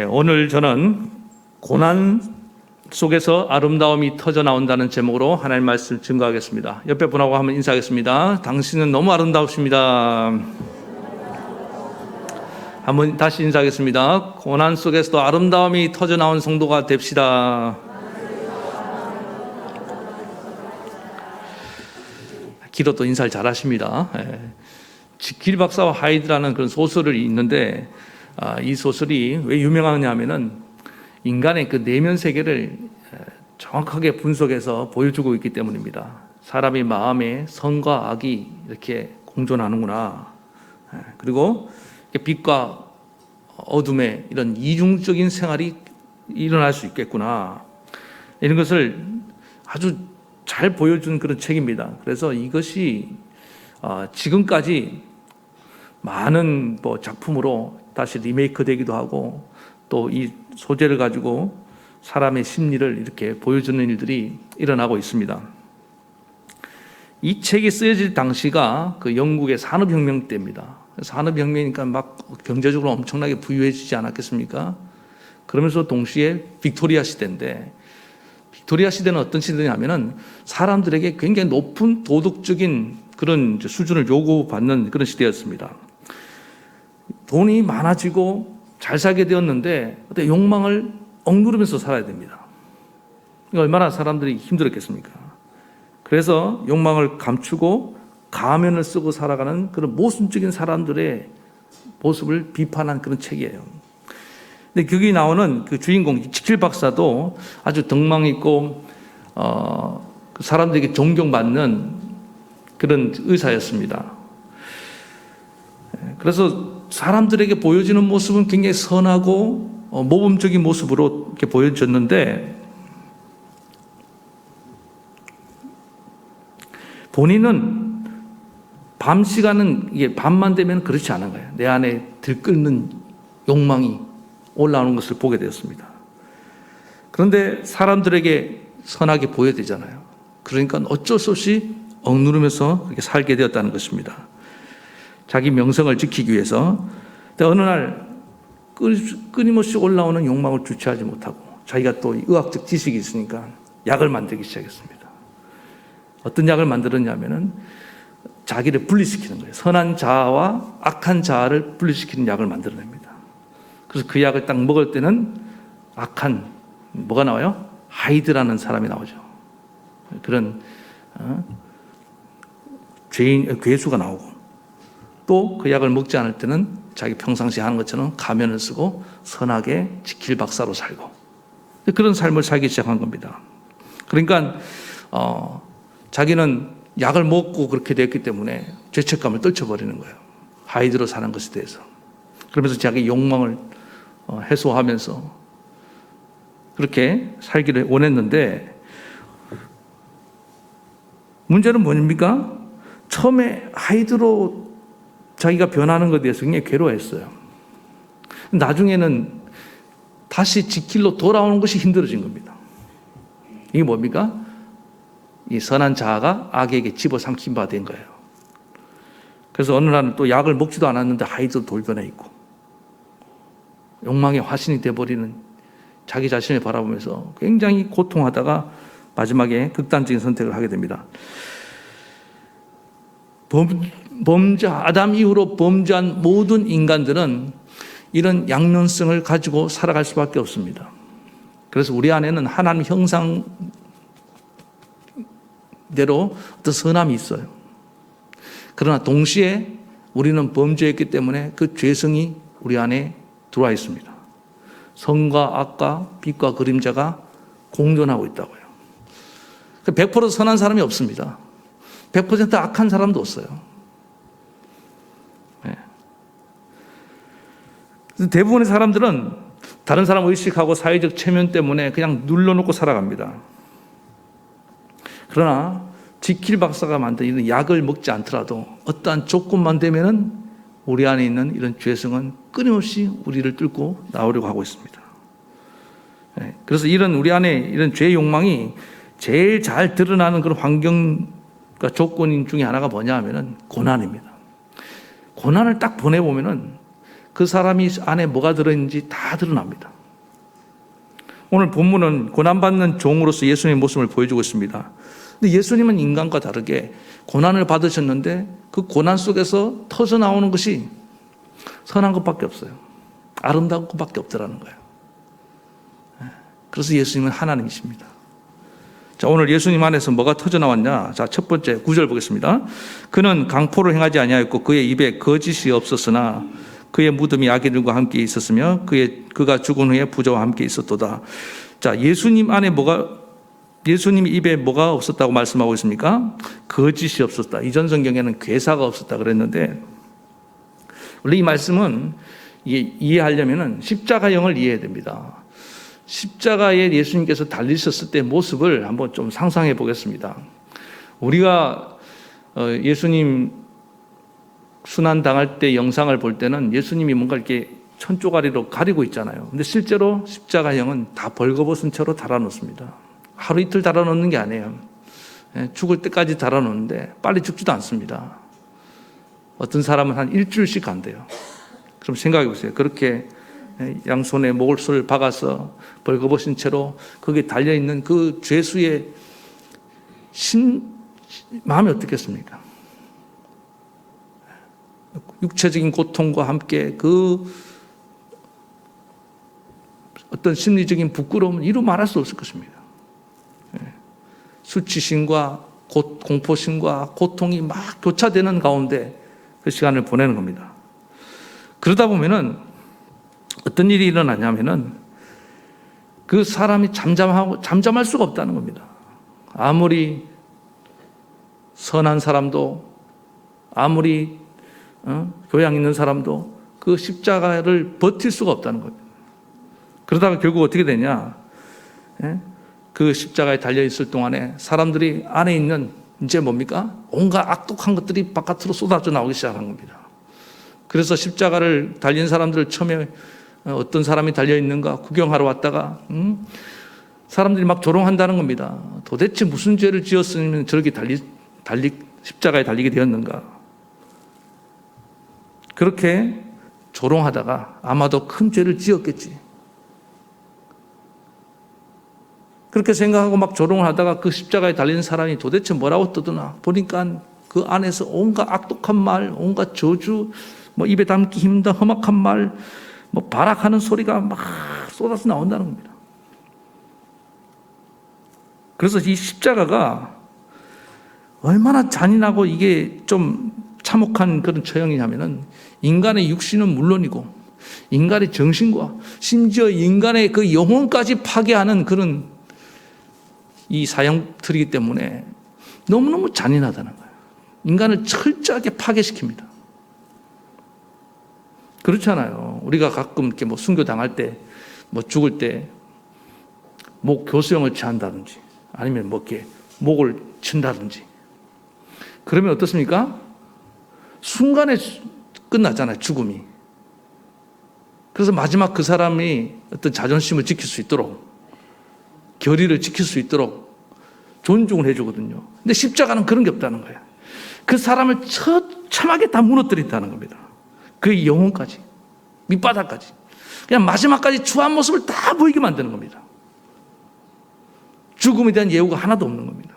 오늘 저는 고난 속에서 아름다움이 터져 나온다는 제목으로 하나님 말씀을 증거하겠습니다. 옆에 분하고 한번 인사하겠습니다. 당신은 너무 아름다우십니다. 한번 다시 인사하겠습니다. 고난 속에서도 아름다움이 터져 나온 성도가 됩시다. 기도 또 인사를 잘 하십니다. 지킬 박사와 하이드라는 그런 소설이 있는데, 이 소설이 왜 유명하냐 하면은 인간의 그 내면 세계를 정확하게 분석해서 보여주고 있기 때문입니다. 사람의 마음에 선과 악이 이렇게 공존하는구나. 그리고 빛과 어둠의 이런 이중적인 생활이 일어날 수 있겠구나. 이런 것을 아주 잘 보여준 그런 책입니다. 그래서 이것이 지금까지 많은 작품으로 다시 리메이크 되기도 하고, 또 이 소재를 가지고 사람의 심리를 이렇게 보여주는 일들이 일어나고 있습니다. 이 책이 쓰여질 당시가 그 영국의 산업혁명 때입니다. 산업혁명이니까 막 경제적으로 엄청나게 부유해지지 않았겠습니까? 그러면서 동시에 빅토리아 시대인데, 빅토리아 시대는 어떤 시대냐면은 사람들에게 굉장히 높은 도덕적인 그런 수준을 요구받는 그런 시대였습니다. 돈이 많아지고 잘 살게 되었는데 욕망을 억누르면서 살아야 됩니다. 얼마나 사람들이 힘들었겠습니까? 그래서 욕망을 감추고 가면을 쓰고 살아가는 그런 모순적인 사람들의 모습을 비판한 그런 책이에요. 근데 거기 나오는 그 주인공 지킬 박사도 아주 덕망 있고 사람들에게 존경받는 그런 의사였습니다. 그래서 사람들에게 보여지는 모습은 굉장히 선하고 모범적인 모습으로 이렇게 보여졌는데, 본인은 밤 시간은 이게 밤만 되면 그렇지 않은 거예요. 내 안에 들끓는 욕망이 올라오는 것을 보게 되었습니다. 그런데 사람들에게 선하게 보여야 되잖아요. 그러니까 어쩔 수 없이 억누르면서 그렇게 살게 되었다는 것입니다. 자기 명성을 지키기 위해서. 어느 날 끊임없이 올라오는 욕망을 주체하지 못하고, 자기가 또 의학적 지식이 있으니까 약을 만들기 시작했습니다. 어떤 약을 만들었냐면은 자기를 분리시키는 거예요. 선한 자아와 악한 자아를 분리시키는 약을 만들어냅니다. 그래서 그 약을 딱 먹을 때는 악한 뭐가 나와요? 하이드라는 사람이 나오죠. 그런 괴수가 나오고, 또 그 약을 먹지 않을 때는 자기 평상시에 하는 것처럼 가면을 쓰고 선하게 지킬 박사로 살고, 그런 삶을 살기 시작한 겁니다. 그러니까 자기는 약을 먹고 그렇게 됐기 때문에 죄책감을 떨쳐버리는 거예요. 하이드로 사는 것에 대해서. 그러면서 자기 욕망을 해소하면서 그렇게 살기를 원했는데, 문제는 뭡니까? 처음에 하이드로 자기가 변하는 것에 대해서 굉장히 괴로워했어요. 나중에는 다시 지킬로 돌아오는 것이 힘들어진 겁니다. 이게 뭡니까? 이 선한 자아가 악에게 집어삼킨 바 된 거예요. 그래서 어느 날은 또 약을 먹지도 않았는데 하이드로 돌변해 있고, 욕망의 화신이 되어버리는 자기 자신을 바라보면서 굉장히 고통하다가 마지막에 극단적인 선택을 하게 됩니다. 아담 이후로 범죄한 모든 인간들은 이런 양면성을 가지고 살아갈 수밖에 없습니다. 그래서 우리 안에는 하나님 형상대로 어떤 선함이 있어요. 그러나 동시에 우리는 범죄했기 때문에 그 죄성이 우리 안에 들어와 있습니다. 선과 악과 빛과 그림자가 공존하고 있다고요. 100% 선한 사람이 없습니다. 100% 악한 사람도 없어요. 대부분의 사람들은 다른 사람 의식하고 사회적 체면 때문에 그냥 눌러놓고 살아갑니다. 그러나 지킬 박사가 만든 이런 약을 먹지 않더라도 어떠한 조건만 되면은 우리 안에 있는 이런 죄성은 끊임없이 우리를 뚫고 나오려고 하고 있습니다. 그래서 우리 안에 이런 죄 욕망이 제일 잘 드러나는 그런 환경과 조건 중에 하나가 뭐냐 하면은 고난입니다. 고난을 딱 보내보면은 그 사람이 안에 뭐가 들어있는지 다 드러납니다. 오늘 본문은 고난받는 종으로서 예수님의 모습을 보여주고 있습니다. 근데 예수님은 인간과 다르게 고난을 받으셨는데 그 고난 속에서 터져 나오는 것이 선한 것밖에 없어요. 아름다운 것밖에 없더라는 거예요. 그래서 예수님은 하나님이십니다. 자, 오늘 예수님 안에서 뭐가 터져 나왔냐? 자, 첫 번째 9절 보겠습니다. 그는 강포를 행하지 아니하였고 그의 입에 거짓이 없었으나 그의 무덤이 악인들과 함께 있었으며 그가 죽은 후에 부자와 함께 있었도다. 자, 예수님 입에 뭐가 없었다고 말씀하고 있습니까? 거짓이 없었다. 이전 성경에는 괴사가 없었다 그랬는데, 원래 이 말씀은 이해하려면 십자가형을 이해해야 됩니다. 십자가에 예수님께서 달리셨을 때 모습을 한번 좀 상상해 보겠습니다. 우리가 예수님 순환 당할 때 영상을 볼 때는 예수님이 뭔가 이렇게 천조가리로 가리고 있잖아요. 근데 실제로 십자가형은 다 벌거벗은 채로 달아놓습니다. 하루 이틀 달아놓는 게 아니에요. 죽을 때까지 달아놓는데 빨리 죽지도 않습니다. 어떤 사람은 한 일주일씩 간대요. 그럼 생각해 보세요. 그렇게 양손에 목을 박아서 벌거벗은 채로 거기에 달려있는 그 죄수의 마음이 어떻겠습니까? 육체적인 고통과 함께 그 어떤 심리적인 부끄러움은 이루 말할 수 없을 것입니다. 수치심과 공포심과 고통이 막 교차되는 가운데 그 시간을 보내는 겁니다. 그러다 보면은 어떤 일이 일어나냐면은 그 사람이 잠잠할 수가 없다는 겁니다. 아무리 선한 사람도, 아무리 교양 있는 사람도 그 십자가를 버틸 수가 없다는 겁니다. 그러다가 결국 어떻게 되냐? 그 십자가에 달려있을 동안에 사람들이 안에 있는 이제 뭡니까? 온갖 악독한 것들이 바깥으로 쏟아져 나오기 시작한 겁니다. 그래서 십자가를 달린 사람들을 처음에 어떤 사람이 달려있는가 구경하러 왔다가 사람들이 막 조롱한다는 겁니다. 도대체 무슨 죄를 지었으면 저렇게 십자가에 달리게 되었는가. 그렇게 조롱하다가 아마도 큰 죄를 지었겠지. 그렇게 생각하고 막 조롱을 하다가 그 십자가에 달린 사람이 도대체 뭐라고 떠드나 보니까 그 안에서 온갖 악독한 말, 온갖 저주, 뭐 입에 담기 힘든 험악한 말, 뭐 발악하는 소리가 막 쏟아져 나온다는 겁니다. 그래서 이 십자가가 얼마나 잔인하고 이게 좀 참혹한 그런 처형이냐면은 인간의 육신은 물론이고 인간의 정신과 심지어 인간의 그 영혼까지 파괴하는 그런 이 사형틀이기 때문에 너무너무 잔인하다는 거예요. 인간을 철저하게 파괴시킵니다. 그렇잖아요. 우리가 가끔 이렇게 뭐 순교 당할 때, 뭐 죽을 때, 목 교수형을 취한다든지, 아니면 뭐 이렇게 목을 친다든지. 그러면 어떻습니까? 순간에 끝나잖아요, 죽음이. 그래서 마지막 그 사람이 어떤 자존심을 지킬 수 있도록, 결의를 지킬 수 있도록 존중을 해주거든요. 근데 십자가는 그런 게 없다는 거예요. 그 사람을 처참하게 다 무너뜨린다는 겁니다. 그 영혼까지, 밑바닥까지. 그냥 마지막까지 추한 모습을 다 보이게 만드는 겁니다. 죽음에 대한 예우가 하나도 없는 겁니다.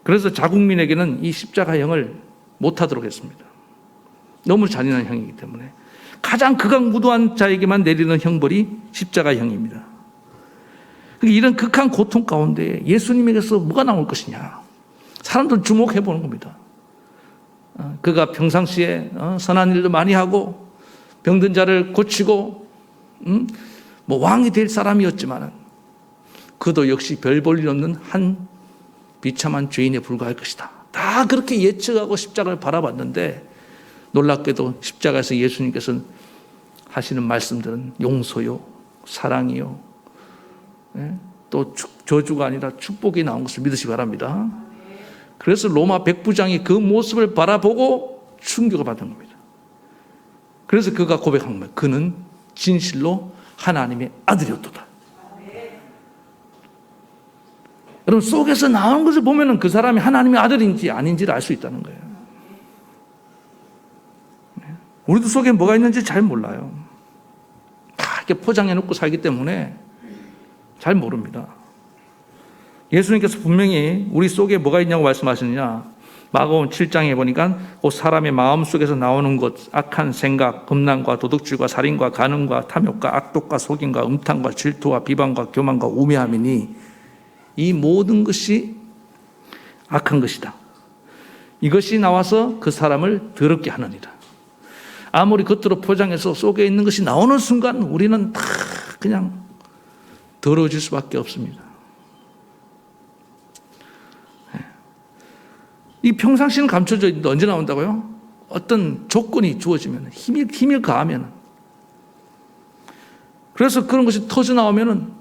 그래서 자국민에게는 이 십자가형을 못하도록 했습니다. 너무 잔인한 형이기 때문에. 가장 극악무도한 자에게만 내리는 형벌이 십자가형입니다. 이런 극한 고통 가운데 예수님에게서 뭐가 나올 것이냐. 사람들은 주목해 보는 겁니다. 그가 평상시에 선한 일도 많이 하고 병든 자를 고치고 뭐 왕이 될 사람이었지만 그도 역시 별 볼 일 없는 한 비참한 죄인에 불과할 것이다. 다 그렇게 예측하고 십자가를 바라봤는데 놀랍게도 십자가에서 예수님께서 하시는 말씀들은 용서요, 사랑이요, 또 저주가 아니라 축복이 나온 것을 믿으시기 바랍니다. 그래서 로마 백부장이 그 모습을 바라보고 충격을 받은 겁니다. 그래서 그가 고백한 거예요. 그는 진실로 하나님의 아들이었도다. 여러분 속에서 나온 것을 보면 그 사람이 하나님의 아들인지 아닌지를 알 수 있다는 거예요. 우리들 속에 뭐가 있는지 잘 몰라요. 다 이렇게 포장해 놓고 살기 때문에 잘 모릅니다. 예수님께서 분명히 우리 속에 뭐가 있냐고 말씀하시느냐. 마가복음 7장에 보니까 그 사람의 마음 속에서 나오는 것, 악한 생각, 음란과 도둑질과 살인과 간음과 탐욕과 악독과 속임과 음탕과 질투와 비방과 교만과 우매함이니 이 모든 것이 악한 것이다. 이것이 나와서 그 사람을 더럽게 하느니라. 아무리 겉으로 포장해서 속에 있는 것이 나오는 순간 우리는 다 그냥 더러워질 수밖에 없습니다. 이 평상시는 감춰져 있는데 언제 나온다고요? 어떤 조건이 주어지면, 힘을 가하면. 그래서 그런 것이 터져 나오면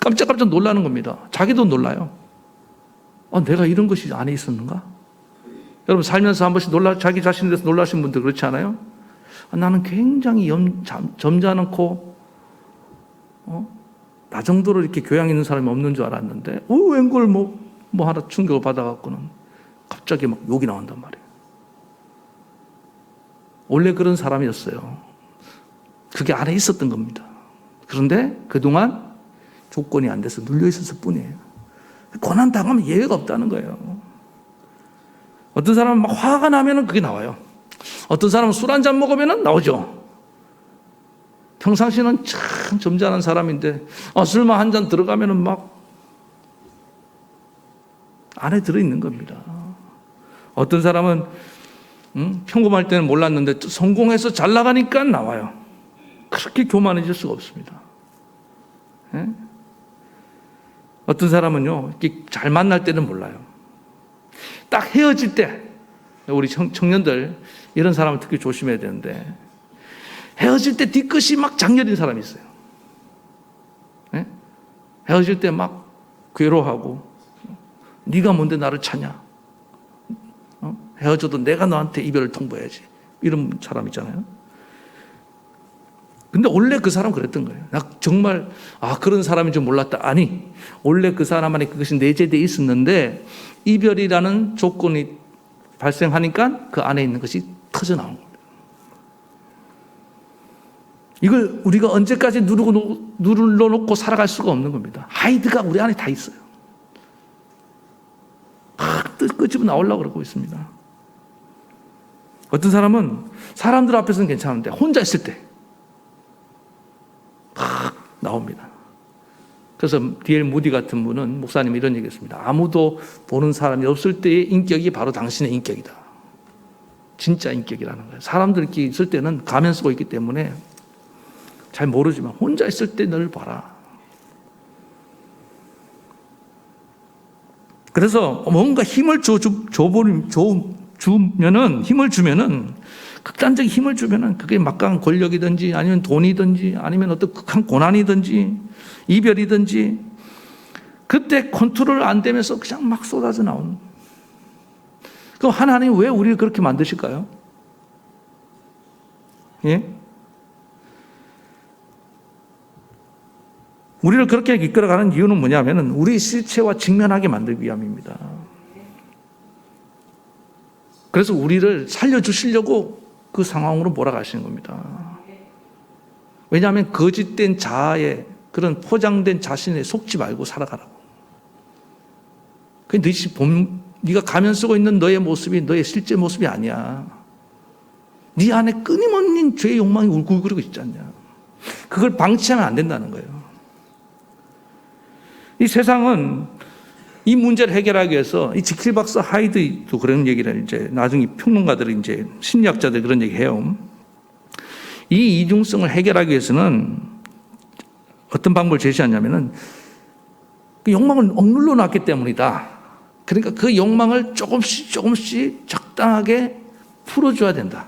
깜짝깜짝 놀라는 겁니다. 자기도 놀라요. 내가 이런 것이 안에 있었는가? 여러분 살면서 한 번씩 자기 자신에 대해서 놀라신 분들 그렇지 않아요? 나는 굉장히 점잖고 나 정도로 이렇게 교양 있는 사람이 없는 줄 알았는데 웬걸 뭐 하나 충격을 받아갖고는 갑자기 막 욕이 나온단 말이에요. 원래 그런 사람이었어요. 그게 안에 있었던 겁니다. 그런데 그동안 조건이 안 돼서 눌려 있었을 뿐이에요. 고난 당하면 예외가 없다는 거예요. 어떤 사람은 막 화가 나면 그게 나와요. 어떤 사람은 술 한 잔 먹으면 나오죠. 평상시는 참 점잖은 사람인데 술만 한 잔 들어가면 막 안에 들어있는 겁니다. 어떤 사람은 평범할 때는 몰랐는데 성공해서 잘 나가니까 나와요. 그렇게 교만해질 수가 없습니다. 예? 어떤 사람은요, 잘 만날 때는 몰라요. 딱 헤어질 때, 우리 청년들, 이런 사람은 특히 조심해야 되는데, 헤어질 때 뒤끝이 막 장렬인 사람이 있어요. 예? 헤어질 때 막 괴로워하고, 네가 뭔데 나를 찾냐? 헤어져도 내가 너한테 이별을 통보해야지. 이런 사람 있잖아요. 근데 원래 그 사람은 그랬던 거예요. 나 정말 그런 사람인 줄 몰랐다. 아니, 원래 그 사람 안에 그것이 내재되어 있었는데 이별이라는 조건이 발생하니까 그 안에 있는 것이 터져 나온 겁니다. 이걸 우리가 언제까지 눌러놓고 살아갈 수가 없는 겁니다. 하이드가 우리 안에 다 있어요. 막 끄집어 나오려고 그러고 있습니다. 어떤 사람은 사람들 앞에서는 괜찮은데 혼자 있을 때 막 나옵니다. 그래서 D.L. 무디 같은 분은 목사님이 이런 얘기했습니다. 아무도 보는 사람이 없을 때의 인격이 바로 당신의 인격이다. 진짜 인격이라는 거예요. 사람들끼리 있을 때는 가면 쓰고 있기 때문에 잘 모르지만 혼자 있을 때 널 봐라. 그래서 뭔가 힘을 주면은 극단적인 힘을 주면은 그게 막강한 권력이든지 아니면 돈이든지 아니면 어떤 극한 고난이든지 이별이든지 그때 컨트롤 안 되면서 그냥 막 쏟아져 나오는. 그럼 하나님 왜 우리를 그렇게 만드실까요? 예? 우리를 그렇게 이끌어가는 이유는 뭐냐면은 우리 실체와 직면하게 만들기 위함입니다. 그래서 우리를 살려주시려고 그 상황으로 몰아가시는 겁니다. 왜냐하면 거짓된 자아에 그런 포장된 자신에 속지 말고 살아가라고. 네가 가면 쓰고 있는 너의 모습이 너의 실제 모습이 아니야. 네 안에 끊임없는 죄의 욕망이 울고불고 있지 않냐. 그걸 방치하면 안 된다는 거예요. 이 세상은 이 문제를 해결하기 위해서 이 지킬 박사 하이드도 그런 얘기를 이제 나중에 평론가들이 이제 심리학자들 그런 얘기 해요. 이 이중성을 해결하기 위해서는 어떤 방법을 제시하냐면은 그 욕망을 억눌러 놨기 때문이다. 그러니까 그 욕망을 조금씩 적당하게 풀어줘야 된다.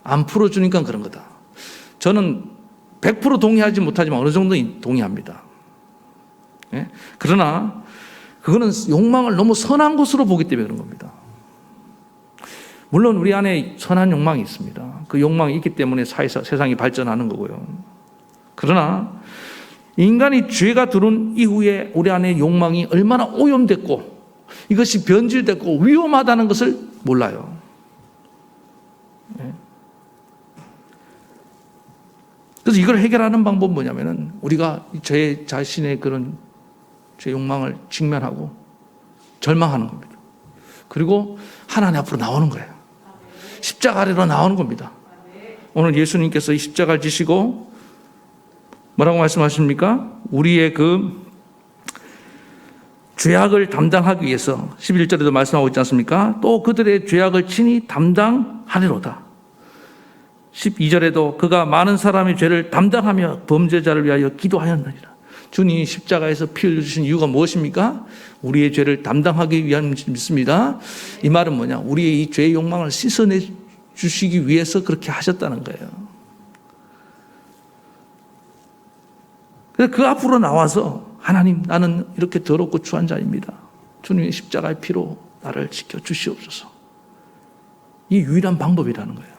안 풀어주니까 그런 거다. 저는 100% 동의하지 못하지만 어느 정도 동의합니다. 예? 그러나 그거는 욕망을 너무 선한 것으로 보기 때문에 그런 겁니다. 물론 우리 안에 선한 욕망이 있습니다. 그 욕망이 있기 때문에 세상이 발전하는 거고요. 그러나 인간이 죄가 들어온 이후에 우리 안에 욕망이 얼마나 오염됐고 이것이 변질됐고 위험하다는 것을 몰라요. 예? 그래서 이걸 해결하는 방법은 뭐냐면은 우리가 제 자신의 그런 제 욕망을 직면하고 절망하는 겁니다. 그리고 하나님 앞으로 나오는 거예요. 십자가 아래로 나오는 겁니다. 오늘 예수님께서 이 십자가를 지시고 뭐라고 말씀하십니까? 우리의 그 죄악을 담당하기 위해서 11절에도 말씀하고 있지 않습니까? 또 그들의 죄악을 친히 담당하리로다. 12절에도 그가 많은 사람의 죄를 담당하며 범죄자를 위하여 기도하였느니라. 주님이 십자가에서 피 흘려주신 이유가 무엇입니까? 우리의 죄를 담당하기 위함 믿습니다. 이 말은 뭐냐? 우리의 이 죄의 욕망을 씻어내 주시기 위해서 그렇게 하셨다는 거예요. 그래서 그 앞으로 나와서 하나님, 나는 이렇게 더럽고 추한 자입니다. 주님의 십자가의 피로 나를 지켜 주시옵소서. 이 유일한 방법이라는 거예요.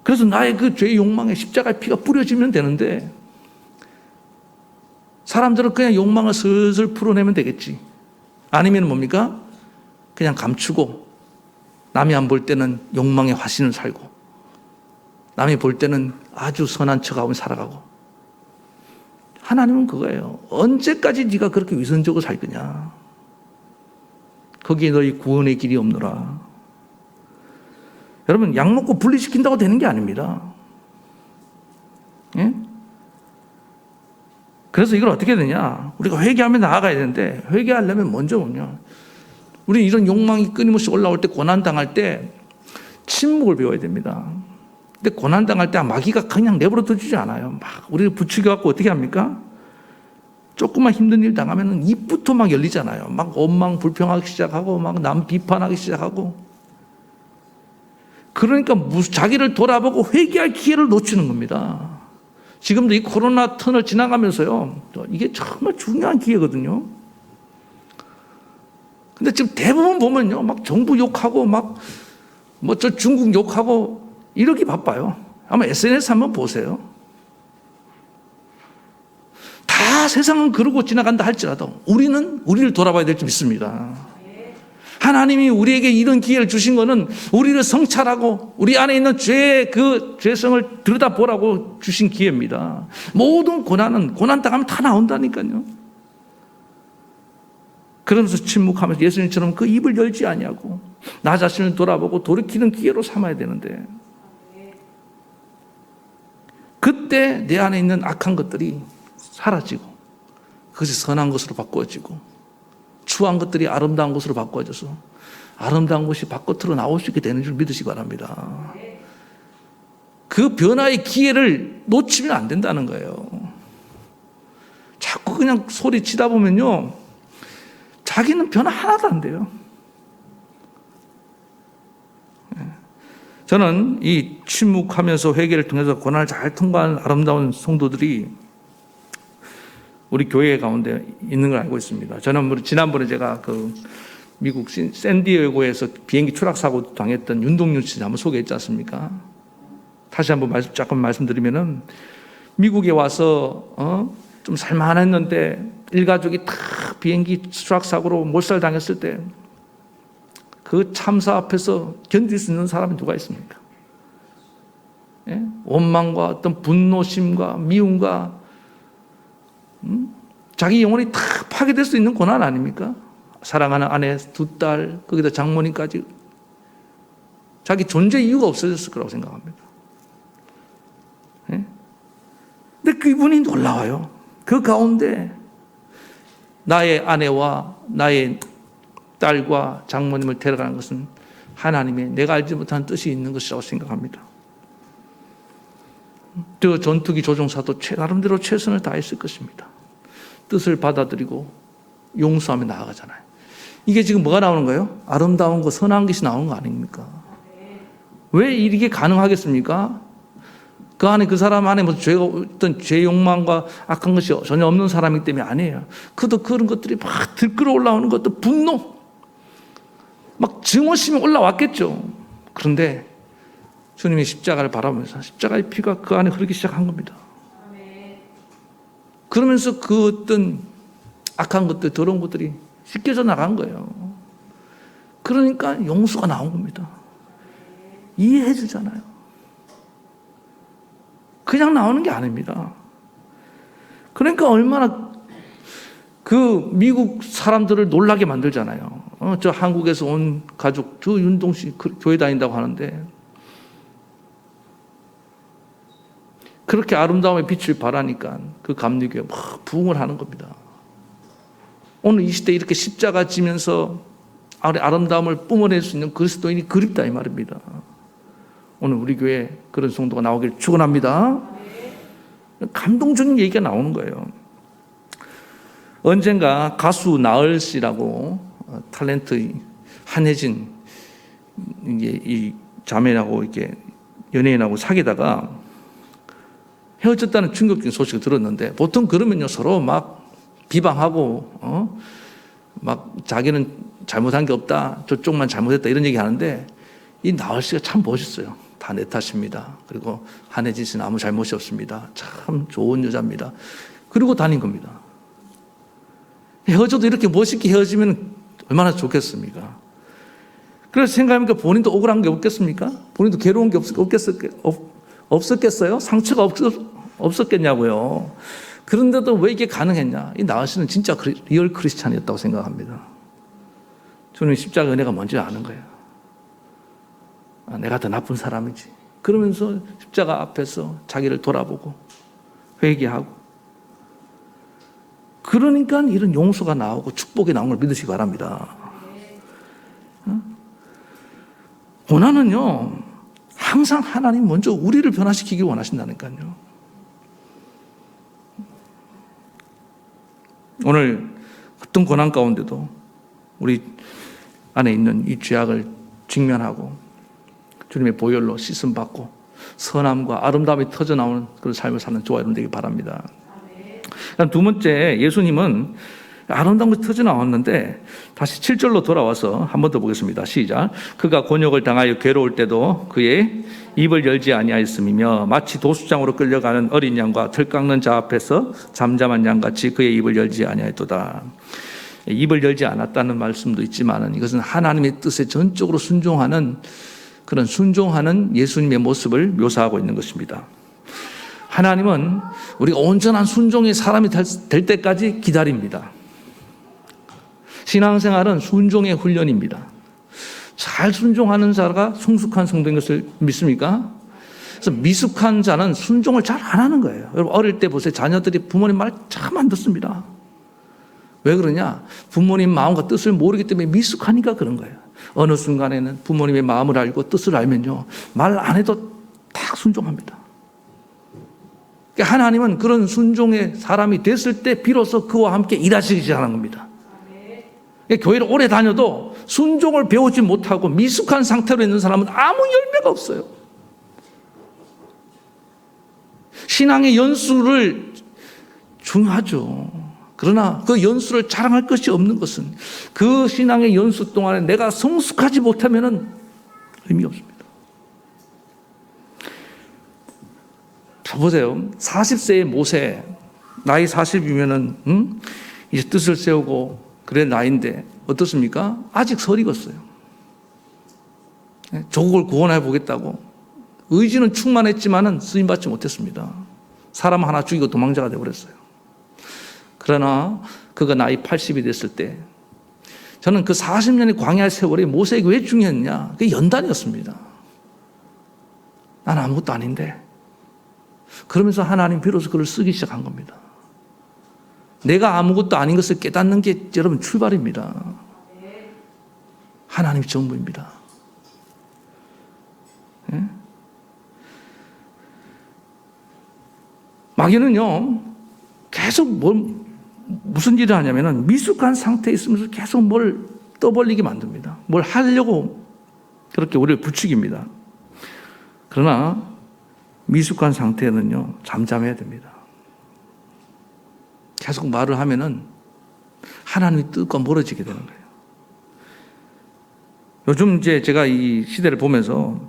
그래서 나의 그 죄의 욕망에 십자가의 피가 뿌려지면 되는데 사람들은 그냥 욕망을 슬슬 풀어내면 되겠지. 아니면 뭡니까? 그냥 감추고 남이 안 볼 때는 욕망의 화신을 살고 남이 볼 때는 아주 선한 척하고 살아가고. 하나님은 그거예요. 언제까지 네가 그렇게 위선적으로 살 거냐. 거기에 너희 구원의 길이 없노라. 여러분, 약 먹고 분리시킨다고 되는 게 아닙니다. 예? 그래서 이걸 어떻게 되냐. 우리가 회개하며 나아가야 되는데 회개하려면 먼저 뭐냐. 우리 이런 욕망이 끊임없이 올라올 때 고난당할 때 침묵을 배워야 됩니다. 근데 고난당할 때 마귀가 그냥 내버려 두지 않아요. 막 우리를 부추겨갖고 어떻게 합니까? 조금만 힘든 일 당하면 입부터 막 열리잖아요. 막 원망 불평하기 시작하고 막 남 비판하기 시작하고. 그러니까 자기를 돌아보고 회개할 기회를 놓치는 겁니다. 지금도 이 코로나 턴을 지나가면서요. 이게 정말 중요한 기회거든요. 근데 지금 대부분 보면요. 막 정부 욕하고 막 뭐 저 중국 욕하고 이러기 바빠요. 아마 SNS 한번 보세요. 다 세상은 그러고 지나간다 할지라도 우리는 우리를 돌아봐야 될 줄 믿습니다. 하나님이 우리에게 이런 기회를 주신 것은 우리를 성찰하고 우리 안에 있는 죄의 그 죄성을 들여다보라고 주신 기회입니다. 모든 고난 당하면 다 나온다니까요. 그러면서 침묵하면서 예수님처럼 그 입을 열지 아니하고 나 자신을 돌아보고 돌이키는 기회로 삼아야 되는데 그때 내 안에 있는 악한 것들이 사라지고 그것이 선한 것으로 바꾸어지고 추한 것들이 아름다운 것으로 바꾸어져서 아름다운 것이 바깥으로 나올 수 있게 되는 줄 믿으시기 바랍니다. 그 변화의 기회를 놓치면 안 된다는 거예요. 자꾸 그냥 소리치다 보면요. 자기는 변화 하나도 안 돼요. 저는 이 침묵하면서 회개를 통해서 고난을 잘 통과한 아름다운 성도들이 우리 교회 가운데 있는 걸 알고 있습니다. 저는 지난번에 제가 그 미국 샌디에고에서 비행기 추락 사고 당했던 윤동윤 씨 한번 소개했지 않습니까? 다시 한번 잠깐 말씀드리면은 미국에 와서 좀 살만했는데 일가족이 다 비행기 추락 사고로 몰살 당했을 때 그 참사 앞에서 견딜 수 있는 사람이 누가 있습니까? 예? 원망과 어떤 분노심과 미움과 자기 영혼이 다 파괴될 수 있는 고난 아닙니까? 사랑하는 아내, 두 딸, 거기다 장모님까지 자기 존재 이유가 없어졌을 거라고 생각합니다. 예? 근데 그분이 놀라워요. 그 가운데 나의 아내와 나의 딸과 장모님을 데려가는 것은 하나님의 내가 알지 못한 뜻이 있는 것이라고 생각합니다. 저 전투기 조종사도 나름대로 최선을 다했을 것입니다. 뜻을 받아들이고 용서하며 나아가잖아요. 이게 지금 뭐가 나오는 거예요? 아름다운 거, 선한 것이 나오는 거 아닙니까? 왜 이게 가능하겠습니까? 그 안에 그 사람 안에 어떤 죄 욕망과 악한 것이 전혀 없는 사람이기 때문에 아니에요. 그도 그런 것들이 막 들끓어 올라오는 것도 분노, 막 증오심이 올라왔겠죠. 그런데 주님의 십자가를 바라보면서 십자가의 피가 그 안에 흐르기 시작한 겁니다. 그러면서 그 어떤 악한 것들, 더러운 것들이 씻겨져 나간 거예요. 그러니까 용서가 나온 겁니다. 이해해 주잖아요. 그냥 나오는 게 아닙니다. 그러니까 얼마나 그 미국 사람들을 놀라게 만들잖아요. 저 한국에서 온 가족, 저 윤동 씨 교회 다닌다고 하는데 그렇게 아름다움의 빛을 발하니까 그 감리교회 막 부흥을 하는 겁니다. 오늘 이 시대에 이렇게 십자가 지면서 아름다움을 뿜어낼 수 있는 그리스도인이 그립다 이 말입니다. 오늘 우리 교회에 그런 성도가 나오길 축원합니다. 감동적인 얘기가 나오는 거예요. 언젠가 가수 나을 씨라고 탤런트 한혜진 이 자매라고 이렇게 연예인하고 사귀다가 헤어졌다는 충격적인 소식을 들었는데 보통 그러면요 서로 막 비방하고 막 자기는 잘못한 게 없다 저쪽만 잘못했다 이런 얘기 하는데 이 나을 씨가 참 멋있어요. 다 내 탓입니다. 그리고 한혜진 씨는 아무 잘못이 없습니다. 참 좋은 여자입니다. 그리고 다닌 겁니다. 헤어져도 이렇게 멋있게 헤어지면 얼마나 좋겠습니까? 그래서 생각해보니까 본인도 억울한 게 없겠습니까? 본인도 괴로운 게 없었겠어요? 상처가 없었겠냐고요. 그런데도 왜 이게 가능했냐? 이 나을 씨는 진짜 리얼 크리스찬이었다고 생각합니다. 저는 십자가 은혜가 뭔지 아는 거예요. 내가 더 나쁜 사람이지. 그러면서 십자가 앞에서 자기를 돌아보고 회개하고 그러니까 이런 용서가 나오고 축복이 나온 걸 믿으시기 바랍니다. 고난은요 항상 하나님 먼저 우리를 변화시키길 원하신다니까요. 오늘 어떤 고난 가운데도 우리 안에 있는 이 죄악을 직면하고 주님의 보혈로 씻음받고 선함과 아름다움이 터져나오는 그런 삶을 사는 저와 여러분 되길 바랍니다. 두 번째, 예수님은 아름다운 것이 터져나왔는데 다시 7절로 돌아와서 한 번 더 보겠습니다. 시작. 그가 곤욕을 당하여 괴로울 때도 그의 입을 열지 아니하였음이며 마치 도수장으로 끌려가는 어린 양과 털 깎는 자 앞에서 잠잠한 양같이 그의 입을 열지 아니하였도다. 입을 열지 않았다는 말씀도 있지만 이것은 하나님의 뜻에 전적으로 순종하는 그런 순종하는 예수님의 모습을 묘사하고 있는 것입니다. 하나님은 우리가 온전한 순종의 사람이 될 때까지 기다립니다. 신앙생활은 순종의 훈련입니다. 잘 순종하는 자가 성숙한 성도인 것을 믿습니까? 그래서 미숙한 자는 순종을 잘 안 하는 거예요. 여러분 어릴 때 보세요. 자녀들이 부모님 말 참 안 듣습니다. 왜 그러냐? 부모님 마음과 뜻을 모르기 때문에 미숙하니까 그런 거예요. 어느 순간에는 부모님의 마음을 알고 뜻을 알면요 말 안 해도 딱 순종합니다. 그러니까 하나님은 그런 순종의 사람이 됐을 때 비로소 그와 함께 일하시기 시작하는 겁니다. 그러니까 교회를 오래 다녀도 순종을 배우지 못하고 미숙한 상태로 있는 사람은 아무 열매가 없어요. 신앙의 연수를 중요하죠. 그러나 그 연수를 자랑할 것이 없는 것은 그 신앙의 연수 동안에 내가 성숙하지 못하면 의미가 없습니다. 자, 보세요. 40세의 모세, 나이 40이면은, 이제 뜻을 세우고, 그래, 나이인데, 어떻습니까? 아직 덜 익었어요. 조국을 구원해 보겠다고. 의지는 충만했지만은 쓰임받지 못했습니다. 사람 하나 죽이고 도망자가 되어버렸어요. 그러나 그가 나이 80이 됐을 때 저는 그 40년의 광야의 세월이 모세에게 왜 중요했냐? 그게 연단이었습니다. 난 아무것도 아닌데. 그러면서 하나님 비로소 그를 쓰기 시작한 겁니다. 내가 아무것도 아닌 것을 깨닫는 게 여러분 출발입니다. 하나님이 전부입니다. 예? 마귀는요 계속 무슨 일을 하냐면은 미숙한 상태에 있으면서 계속 뭘 떠벌리게 만듭니다. 뭘 하려고 그렇게 우리를 부추깁니다. 그러나 미숙한 상태는요 잠잠해야 됩니다. 계속 말을 하면은 하나님의 뜻과 멀어지게 되는 거예요. 요즘 이제 제가 이 시대를 보면서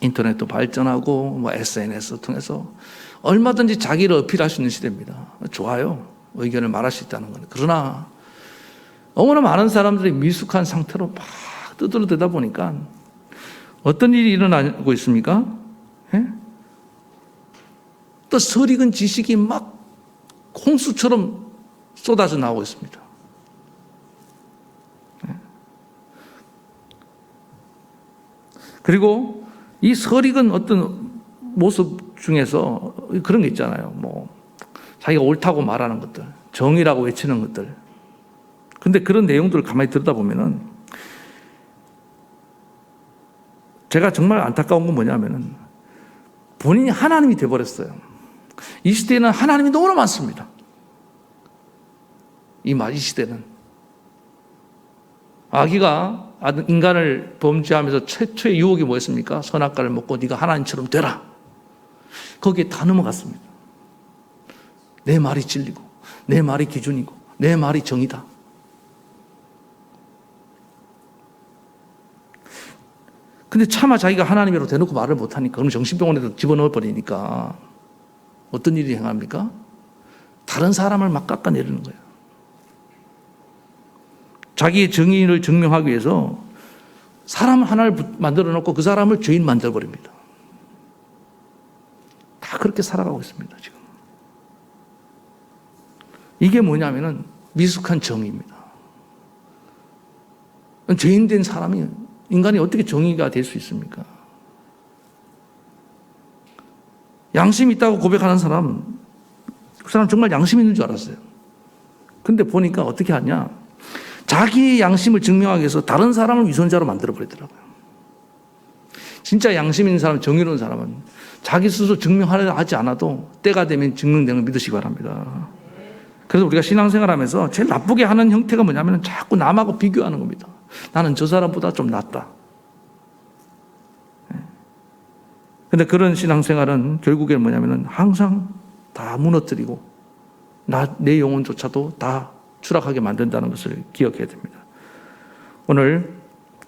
인터넷도 발전하고 뭐 SNS 통해서 얼마든지 자기를 어필할 수 있는 시대입니다. 좋아요. 의견을 말할 수 있다는 건. 그러나 너무나 많은 사람들이 미숙한 상태로 막 떠들어대다 보니까 어떤 일이 일어나고 있습니까? 예? 또 설익은 지식이 막 홍수처럼 쏟아져 나오고 있습니다. 예? 그리고 이 설익은 어떤 모습 중에서 그런 게 있잖아요. 뭐 자기가 옳다고 말하는 것들, 정의라고 외치는 것들. 근데 그런 내용들을 가만히 들여다보면은 제가 정말 안타까운 건 뭐냐면은 본인이 하나님이 되어버렸어요. 이 시대에는 하나님이 너무나 많습니다. 이 시대는. 아기가 인간을 범죄하면서 최초의 유혹이 뭐였습니까? 선악과를 먹고 네가 하나님처럼 되라. 거기에 다 넘어갔습니다. 내 말이 진리고 내 말이 기준이고 내 말이 정의다. 근데 차마 자기가 하나님이라고 대놓고 말을 못하니까 그럼 정신병원에도 집어넣어 버리니까 어떤 일이 행합니까? 다른 사람을 막 깎아내리는 거예요. 자기의 정의를 증명하기 위해서 사람 하나를 만들어 놓고 그 사람을 죄인 만들어 버립니다. 다 그렇게 살아가고 있습니다, 지금. 이게 뭐냐면은 미숙한 정의입니다. 죄인 된 사람이 인간이 어떻게 정의가 될 수 있습니까? 양심 있다고 고백하는 사람, 그 사람 정말 양심 있는 줄 알았어요. 근데 보니까 어떻게 하냐? 자기의 양심을 증명하기 위해서 다른 사람을 위선자로 만들어버리더라고요. 진짜 양심 있는 사람, 정의로운 사람은 자기 스스로 증명하려 하지 않아도 때가 되면 증명되는 걸 믿으시기 바랍니다. 그래서 우리가 신앙생활하면서 제일 나쁘게 하는 형태가 뭐냐면 자꾸 남하고 비교하는 겁니다. 나는 저 사람보다 좀 낫다. 그런데 그런 신앙생활은 결국에는 뭐냐면 항상 다 무너뜨리고 내 영혼조차도 다 추락하게 만든다는 것을 기억해야 됩니다. 오늘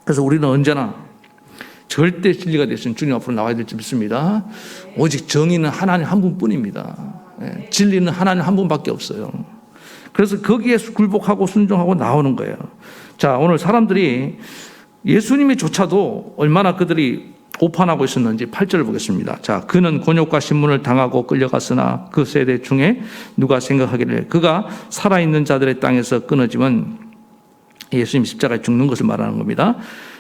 그래서 우리는 언제나 절대 진리가 되신 주님 앞으로 나와야 될 줄 믿습니다. 오직 정의는 하나님 한 분뿐입니다. 진리는 하나님 한 분밖에 없어요. 그래서 거기에 굴복하고 순종하고 나오는 거예요. 자, 오늘 사람들이 예수님이조차도 얼마나 그들이 오판하고 있었는지 8절을 보겠습니다. 자, 그는 곤욕과 신문을 당하고 끌려갔으나 그 세대 중에 누가 생각하기를 그가 살아있는 자들의 땅에서 끊어지면 예수님 십자가에 죽는 것을 말하는 겁니다.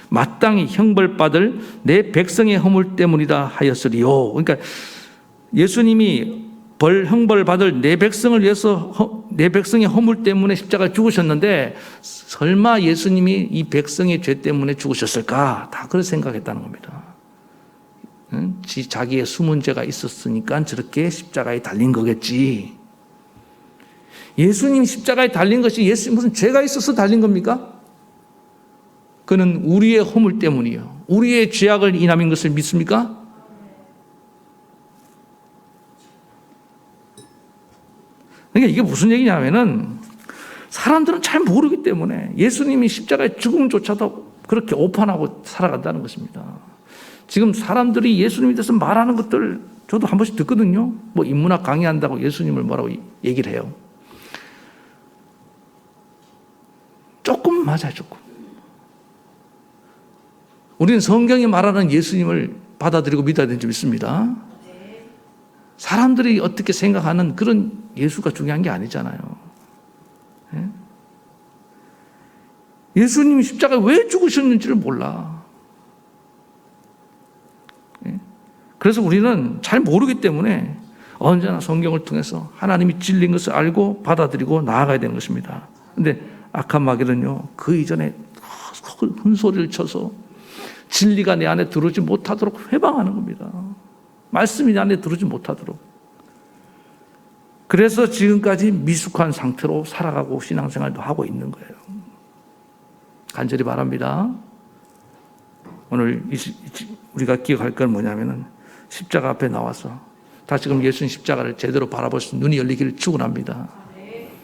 마땅히 형벌받을 내 백성의 허물 때문이다 하였으리요. 그러니까 예수님이 형벌 받을 내 백성을 위해서 내 백성의 허물 때문에 십자가에 죽으셨는데 설마 예수님이 이 백성의 죄 때문에 죽으셨을까? 다 그렇게 생각했다는 겁니다. 자기의 숨은 죄가 있었으니까 저렇게 십자가에 달린 거겠지. 예수님 십자가에 달린 것이 예수님 무슨 죄가 있어서 달린 겁니까? 그는 우리의 허물 때문이요. 우리의 죄악을 인함인 것을 믿습니까? 그러니까 이게 무슨 얘기냐면은 사람들은 잘 모르기 때문에 예수님이 십자가의 죽음조차도 그렇게 오판하고 살아간다는 것입니다. 지금 사람들이 예수님에 대해서 말하는 것들 저도 한 번씩 듣거든요. 뭐 인문학 강의한다고 예수님을 뭐라고 얘기를 해요. 조금 맞아요, 조금. 우리는 성경이 말하는 예수님을 받아들이고 믿어야 되는 줄 믿습니다. 사람들이 어떻게 생각하는 그런 예수가 중요한 게 아니잖아요. 예수님이 십자가에 왜 죽으셨는지를 몰라. 그래서 우리는 잘 모르기 때문에 언제나 성경을 통해서 하나님이 진리인 것을 알고 받아들이고 나아가야 되는 것입니다. 그런데 악한 마귀는요, 그 이전에 큰 소리를 쳐서 진리가 내 안에 들어오지 못하도록 회방하는 겁니다. 말씀이 내 안에 들어오지 못하도록. 그래서 지금까지 미숙한 상태로 살아가고 신앙생활도 하고 있는 거예요. 간절히 바랍니다. 오늘 우리가 기억할 건 뭐냐면은 십자가 앞에 나와서 다시금 예수님 십자가를 제대로 바라볼 수 있는 눈이 열리기를 축원합니다.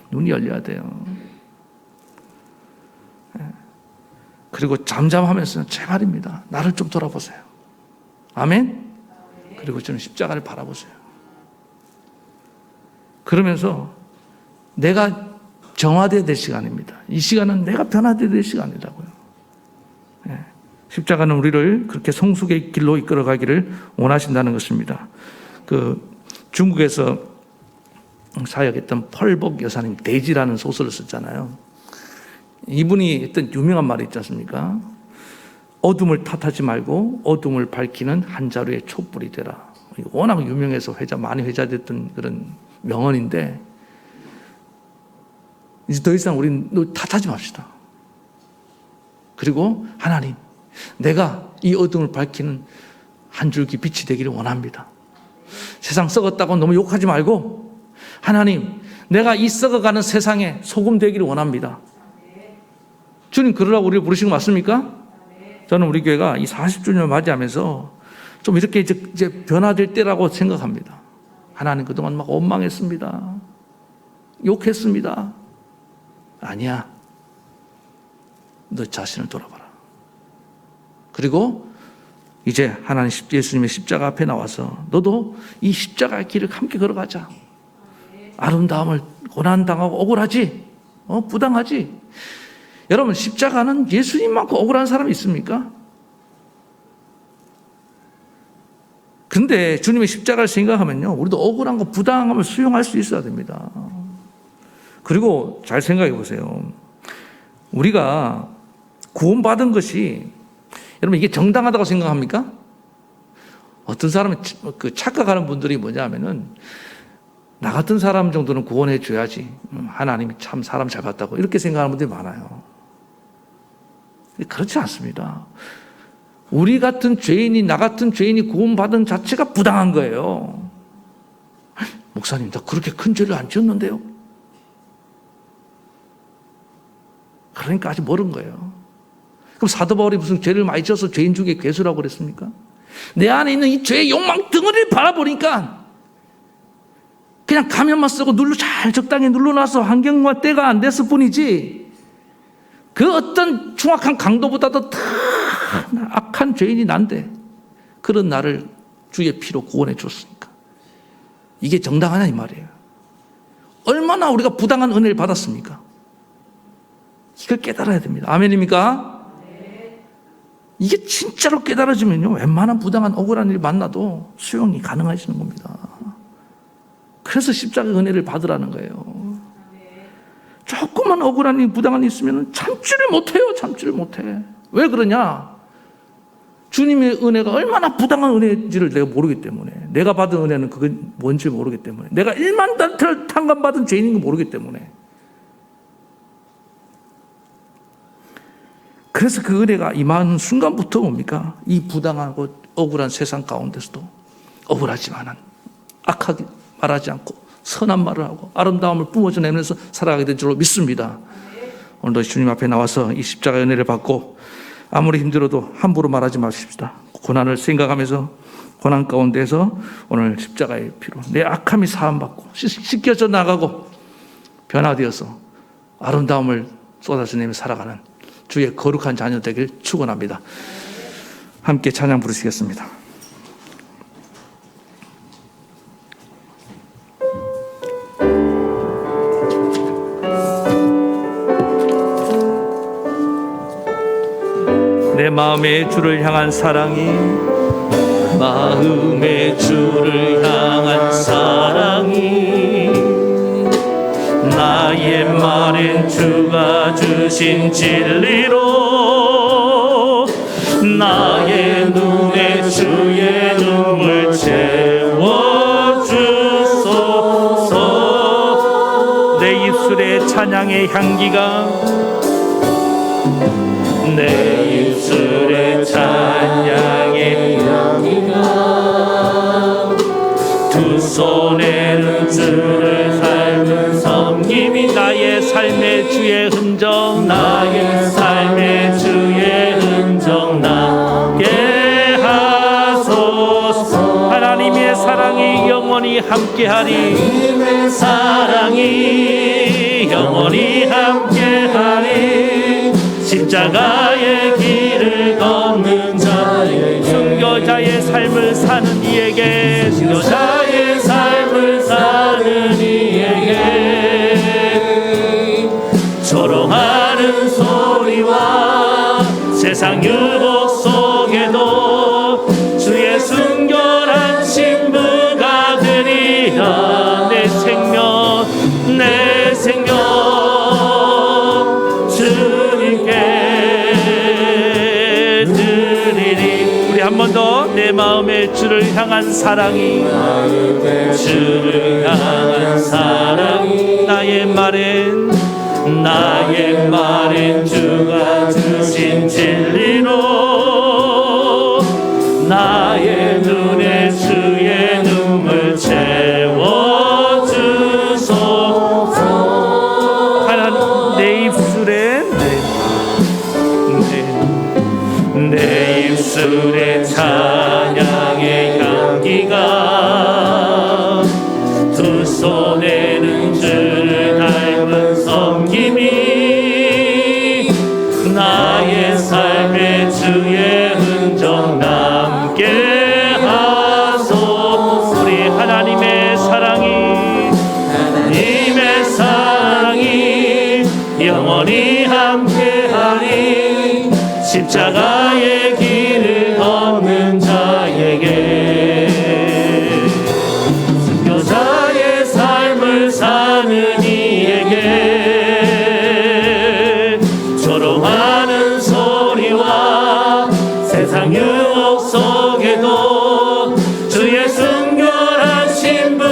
눈이 열려야 돼요. 그리고 잠잠하면서 제발입니다. 나를 좀 돌아보세요. 아멘? 그리고 저는 십자가를 바라보세요. 그러면서 내가 정화되어야 될 시간입니다. 이 시간은 내가 변화되어야 될 시간이라고요. 십자가는 우리를 그렇게 성숙의 길로 이끌어가기를 원하신다는 것입니다. 중국에서 사역했던 펄복 여사님 대지라는 소설을 썼잖아요. 이분이 했던 유명한 말이 있지 않습니까? 어둠을 탓하지 말고 어둠을 밝히는 한 자루의 촛불이 되라. 워낙 유명해서 많이 회자됐던 그런 명언인데, 이제 더 이상 우리는 탓하지 맙시다. 그리고 하나님, 내가 이 어둠을 밝히는 한 줄기 빛이 되기를 원합니다. 세상 썩었다고 너무 욕하지 말고, 하나님, 내가 이 썩어가는 세상에 소금 되기를 원합니다. 주님 그러라고 우리를 부르신 거 맞습니까? 저는 우리 교회가 이 40주년을 맞이하면서 좀 이렇게 이제 변화될 때라고 생각합니다. 하나님 그동안 막 원망했습니다. 욕했습니다. 아니야. 너 자신을 돌아봐라. 그리고 이제 하나님 예수님의 십자가 앞에 나와서 너도 이 십자가의 길을 함께 걸어가자. 아름다움을 고난당하고 억울하지? 부당하지? 여러분, 십자가는 예수님만큼 억울한 사람이 있습니까? 근데 주님의 십자가를 생각하면요, 우리도 억울한 거, 부당한 걸 수용할 수 있어야 됩니다. 그리고 잘 생각해 보세요. 우리가 구원받은 것이, 여러분, 이게 정당하다고 생각합니까? 어떤 사람은 착각하는 분들이 뭐냐면은, 나 같은 사람 정도는 구원해 줘야지. 하나님이 참 사람 잘 봤다고. 이렇게 생각하는 분들이 많아요. 그렇지 않습니다. 우리 같은 죄인이, 나 같은 죄인이 구원받은 자체가 부당한 거예요. 목사님, 나 그렇게 큰 죄를 안 지었는데요. 그러니까 아직 모르는 거예요. 그럼 사도 바울이 무슨 죄를 많이 지어서 죄인 중에 괴수라고 그랬습니까? 내 안에 있는 이 죄의 욕망 덩어리를 바라보니까 그냥 가면만 쓰고 잘 적당히 눌러놔서 환경과 때가 안 됐을 뿐이지, 그 어떤 중악한 강도보다도 더 악한 죄인이 난데 그런 나를 주의 피로 구원해 줬으니까 이게 정당하냐 이 말이에요. 얼마나 우리가 부당한 은혜를 받았습니까? 이걸 깨달아야 됩니다. 아멘입니까? 이게 진짜로 깨달아지면요, 웬만한 부당한 억울한 일 만나도 수용이 가능해지는 겁니다. 그래서 십자가 은혜를 받으라는 거예요. 조금만 억울한 일, 부당한 일 있으면 참지를 못해요. 참지를 못해. 왜 그러냐? 주님의 은혜가 얼마나 부당한 은혜인지를 내가 모르기 때문에, 내가 받은 은혜는 그게 뭔지 모르기 때문에, 내가 1만 달러를 탕감받은 죄인인 거 모르기 때문에, 그래서 그 은혜가 임하는 순간부터 뭡니까? 이 부당하고 억울한 세상 가운데서도 억울하지만은 악하게 말하지 않고 선한 말을 하고 아름다움을 뿜어져 내면서 살아가게 될 줄로 믿습니다. 오늘도 주님 앞에 나와서 이 십자가의 은혜를 받고 아무리 힘들어도 함부로 말하지 마십시다. 고난을 생각하면서 고난 가운데서 오늘 십자가의 피로 내 악함이 사함받고 씻겨져 나가고 변화되어서 아름다움을 쏟아내며 살아가는 주의 거룩한 자녀 되길 축원합니다. 함께 찬양 부르시겠습니다. 내 마음의 주를 향한 사랑이, 마음의 주를 향한 사랑이, 나의 말엔 주가 주신 진리로 나의 눈에 주의 눈물 채워주소서. 내 입술의 찬양의 향기가, 내 입술의 찬양의 향기가, 두 손에는 주를 삶은 섬김이, 나의 삶의 주의 흔적, 나의 삶의 주의 흔적 나게 하소서. 하나님의 사랑이 영원히 함께하리, 하나님의 사랑이 영원히 함께하리. 십자가의 길을 걷는 자에게, 순교자의 삶을 사는 이에게, 순교자의 삶을 사는 이에게, 조롱하는 소리와 세상 유혹 나의 마음에 주를 향한 사랑이, 주를 향한 사랑이, 나의 말엔 주가 주신 진리로 나의 눈에 주의 눈물 채워주소서. 하나님, 내 입술에 찬양의 향기가, 두 손에는 주를 닮은 섬김이, 나의 삶에 주의 흔적 남게 하소서. 우리 하나님의 사랑이 영원히 함께하리. 십자가의 길을 걷는 자에게, 순교자의 삶을 사는 이에게, 조롱하는 소리와 세상 유혹 속에도 주의 순결한 신부,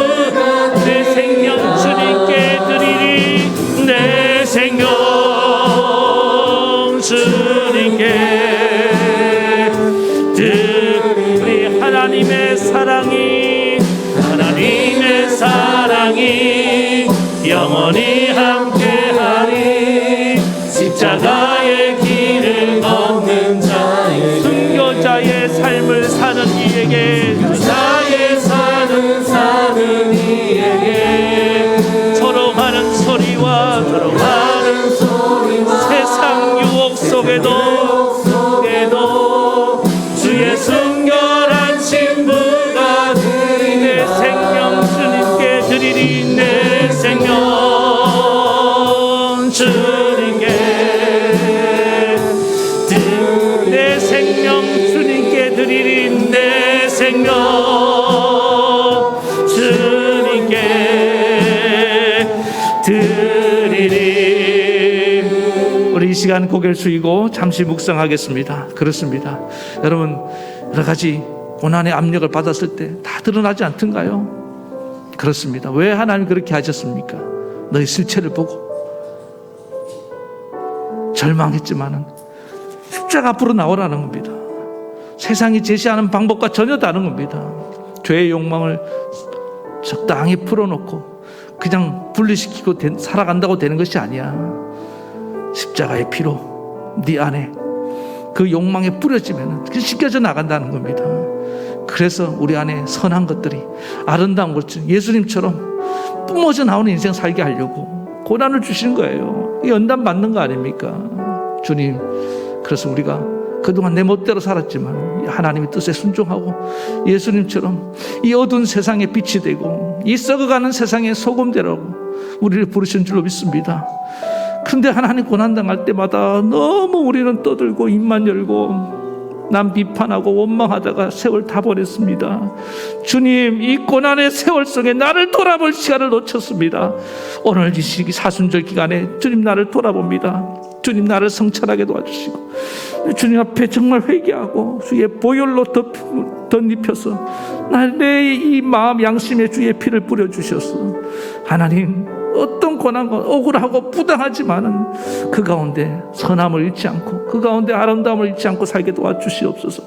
내 생명 주님께 드리리. 내 생명 주님께 드리리. 하나님의 사랑이 영원히 함께하리. 십자가의 길을 걷는 자에게, 순교자의 삶을 사는 이에게, 순교자의 사는 이에게, 조롱하는 소리와 세상 유혹 속에도 주의 순결한 신부가 내 생명 주님께 드리리. 내 생명 주님께, 내 생명 주님께 드리리. 내 생명 주님께 드리리. 우리 이 시간 고개를 숙이고 잠시 묵상하겠습니다. 그렇습니다. 여러분, 여러 가지 고난의 압력을 받았을 때 다 드러나지 않던가요? 그렇습니다. 왜 하나님 그렇게 하셨습니까? 너희 실체를 보고 절망했지만은 십자가 앞으로 나오라는 겁니다. 세상이 제시하는 방법과 전혀 다른 겁니다. 죄의 욕망을 적당히 풀어놓고 그냥 분리시키고 살아간다고 되는 것이 아니야. 십자가의 피로 네 안에 그 욕망에 뿌려지면 그게 씻겨져 나간다는 겁니다. 그래서 우리 안에 선한 것들이, 아름다운 것들, 예수님처럼 뿜어져 나오는 인생 살게 하려고 고난을 주신 거예요. 연단 받는 거 아닙니까? 주님, 그래서 우리가 그동안 내 멋대로 살았지만 하나님의 뜻에 순종하고 예수님처럼 이 어두운 세상에 빛이 되고 이 썩어가는 세상에 소금 되라고 우리를 부르신 줄로 믿습니다. 그런데 하나님 고난당할 때마다 너무 우리는 떠들고 입만 열고 남 비판하고 원망하다가 세월 다 보냈습니다. 주님, 이 고난의 세월 속에 나를 돌아볼 시간을 놓쳤습니다. 오늘 이 시기 사순절 기간에 주님 나를 돌아봅니다. 주님 나를 성찰하게 도와주시고 주님 앞에 정말 회개하고 주의 보혈로 덧입혀서 내 이 마음 양심에 주의 피를 뿌려주셔서 하나님, 어떤 고난과 억울하고 부당하지만은 그 가운데 선함을 잃지 않고 그 가운데 아름다움을 잃지 않고 살게 도와주시옵소서.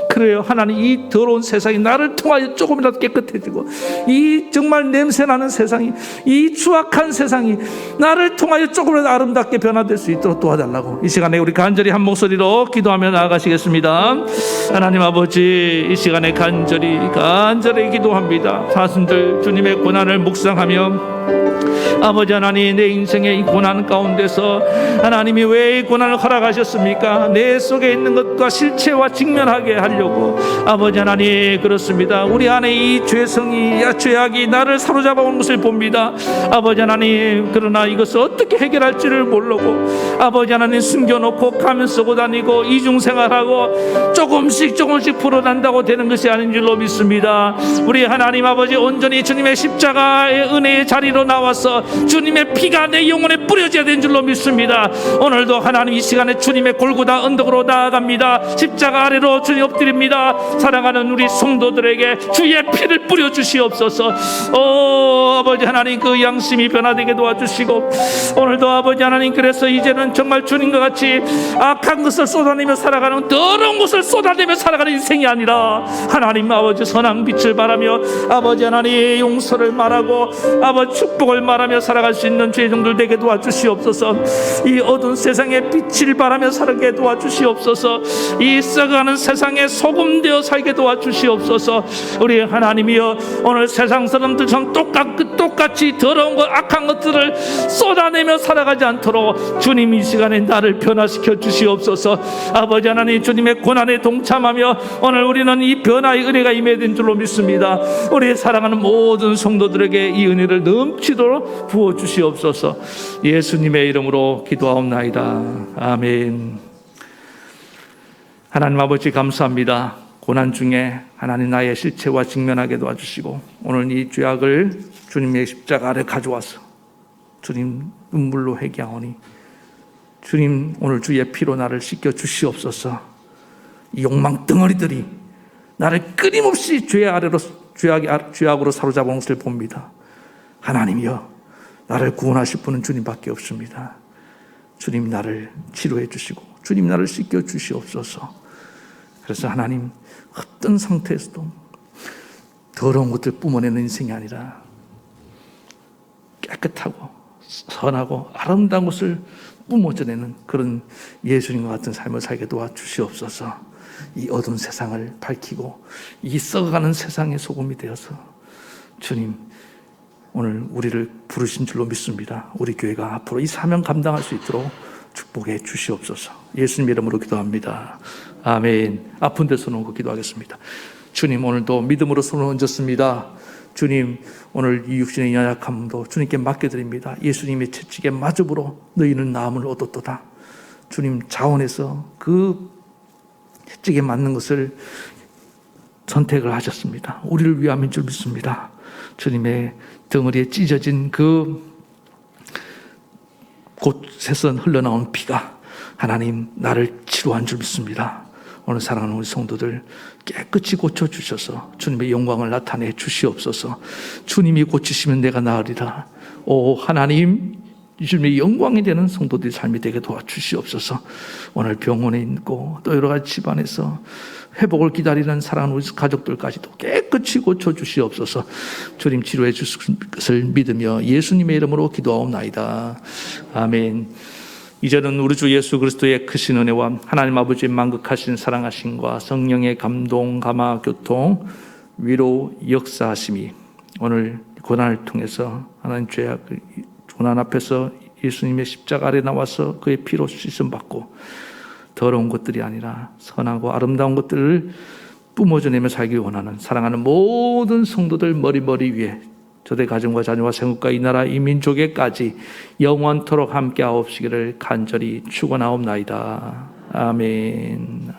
그래요, 하나님, 이 더러운 세상이 나를 통하여 조금이라도 깨끗해지고 이 정말 냄새나는 세상이, 이 추악한 세상이 나를 통하여 조금이라도 아름답게 변화될 수 있도록 도와달라고 이 시간에 우리 간절히 한 목소리로 기도하며 나아가시겠습니다. 하나님 아버지, 이 시간에 간절히 기도합니다. 사순절 주님의 고난을 묵상하며 아버지 하나님, 내 인생의 이 고난 가운데서 하나님이 왜 이 고난을 허락하셨습니까? 내 속에 있는 것과 실체와 직면하게 하려고 아버지 하나님, 그렇습니다. 우리 안에 이 죄성이, 죄악이 나를 사로잡아 온 것을 봅니다. 아버지 하나님, 그러나 이것을 어떻게 해결할지를 모르고 아버지 하나님 숨겨놓고 가면 쓰고 다니고 이중생활하고 조금씩 풀어난다고 되는 것이 아닌 줄로 믿습니다. 우리 하나님 아버지, 온전히 주님의 십자가의 은혜의 자리로 나와서 주님의 피가 내 영혼에 뿌려져야 되는 줄로 믿습니다. 오늘도 하나님 이 시간에 주님의 골고다 언덕으로 나아갑니다. 십자가 아래로 주님 엎드립니다. 사랑하는 우리 성도들에게 주의 피를 뿌려 주시옵소서. 아버지 하나님, 그 양심이 변화되게 도와주시고, 오늘도 아버지 하나님, 그래서 이제는 정말 주님과 같이 악한 것을 쏟아내며 살아가는, 더러운 것을 쏟아내며 살아가는 인생이 아니라 하나님 아버지 선한 빛을 바라며 아버지 하나님 용서를 말하고 아버지 축복을 말하며 살아갈 수 있는 주의 종들 되게 도와주시옵소서. 이 어두운 세상에 빛을 바라며 살게 도와주시옵소서. 이 썩어가는 세상에 소금 되어 살게 도와주시옵소서. 우리 하나님이여, 오늘 세상 사람들처럼 똑같이 더러운 것, 악한 것들을 쏟아내며 살아가지 않도록 주님 이 시간에 나를 변화시켜 주시옵소서. 아버지 하나님, 주님의 고난에 동참하며 오늘 우리는 이 변화의 은혜가 임해진 줄로 믿습니다. 우리 사랑하는 모든 성도들에게 이 은혜를 넘치도록 부어 주시옵소서. 예수님의 이름으로 기도하옵나이다. 아멘. 하나님 아버지, 감사합니다. 고난 중에 하나님 나의 실체와 직면하게 도와주시고, 오늘 이 죄악을 주님의 십자가 아래 가져와서 주님 눈물로 회개하오니 주님 오늘 주의 피로 나를 씻겨 주시옵소서. 이 욕망 덩어리들이 나를 끊임없이 죄악으로 사로잡은 것을 봅니다. 하나님이여, 나를 구원하실 분은 주님밖에 없습니다. 주님 나를 치료해 주시고 주님 나를 씻겨 주시옵소서. 그래서 하나님, 어떤 상태에서도 더러운 것들 뿜어내는 인생이 아니라 깨끗하고 선하고 아름다운 것을 뿜어내는 그런 예수님과 같은 삶을 살게 도와주시옵소서. 이 어두운 세상을 밝히고 이 썩어가는 세상의 소금이 되어서 주님 오늘 우리를 부르신 줄로 믿습니다. 우리 교회가 앞으로 이 사명 감당할 수 있도록 축복해 주시옵소서. 예수님 이름으로 기도합니다. 아멘. 아픈 데 손 얹고 기도하겠습니다. 주님, 오늘도 믿음으로 손을 얹었습니다. 주님, 오늘 이 육신의 연약함도 주님께 맡겨드립니다. 예수님의 채찍에 맞음으로 너희는 나음을 얻었도다. 주님 자원해서 그 채찍에 맞는 것을 선택을 하셨습니다. 우리를 위함인 줄 믿습니다. 주님의 덩어리에 찢어진 그 곳에서 흘러나온 피가 하나님 나를 치료한 줄 믿습니다. 오늘 사랑하는 우리 성도들 깨끗이 고쳐주셔서 주님의 영광을 나타내 주시옵소서. 주님이 고치시면 내가 나으리라. 오 하나님, 주님의 영광이 되는 성도들의 삶이 되게 도와주시옵소서. 오늘 병원에 있고 또 여러 가지 집안에서 회복을 기다리는 사랑하는 우리 가족들까지도 깨끗이 고쳐주시옵소서. 주님 치료해 주실 것을 믿으며 예수님의 이름으로 기도하옵나이다. 아멘. 이제는 우리 주 예수 그리스도의 크신 은혜와 하나님 아버지의 만극하신 사랑하심과 성령의 감동, 감화, 교통, 위로, 역사하심이 오늘 고난을 통해서 하나님 죄악 고난 앞에서 예수님의 십자가 아래 나와서 그의 피로 씻음 받고 더러운 것들이 아니라 선하고 아름다운 것들을 뿜어져내며 살기 원하는 사랑하는 모든 성도들 머리 위에 저대 가정과 자녀와 생국과 이 나라 이 민족에까지 영원토록 함께 하옵시기를 간절히 축원하옵나이다. 아멘.